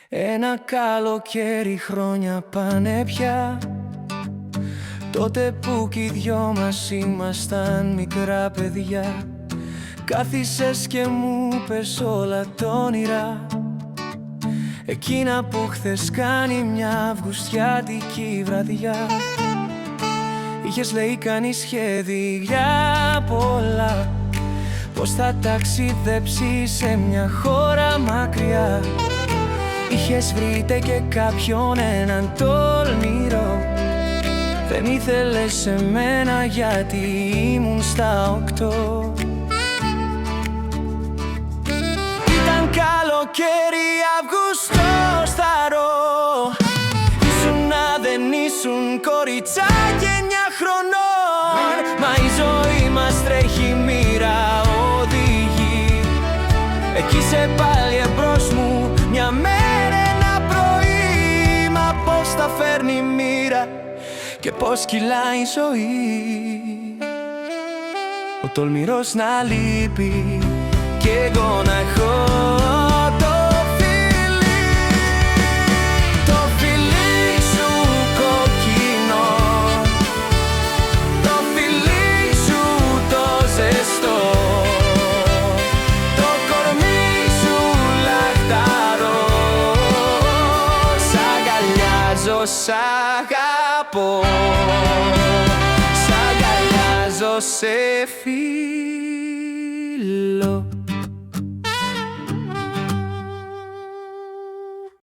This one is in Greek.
Ένα καλοκαίρι χρόνια πάνε πια, τότε που κι οι δυο μας ήμασταν μικρά παιδιά. Κάθισες και μου πες όλα τ' όνειρα, εκείνα που χθες κάνει μια αυγουστιάτικη βραδιά. Είχες λέει κάνει σχέδια πολλά, πως θα ταξιδέψεις σε μια χώρα μακριά. Είχες βρείτε και κάποιον έναν τολμηρό, δεν ήθελες εμένα γιατί ήμουν στα 8. Ήταν καλοκαίρι Αυγουστό σταρό, ήσουνα δεν ήσουν κοριτσάκι 9 χρονών. Μα η ζωή μας τρέχει, μοίρα οδηγεί, εκεί σε πάλι εμπρός μου μια μέρα ένα πρωί. Μα πως τα φέρνει η μοίρα και πως κυλάει η ζωή. Ο τολμηρός να λείπει κι εγώ να έχω το φιλί, το φιλί σου κόκκινο, το φιλί σου το ζεστό, το κορμί σου λαχταρό. Σ' αγκαλιάζω, σ' αγαπώ, σ' αγκαλιάζω, σε φιλώ.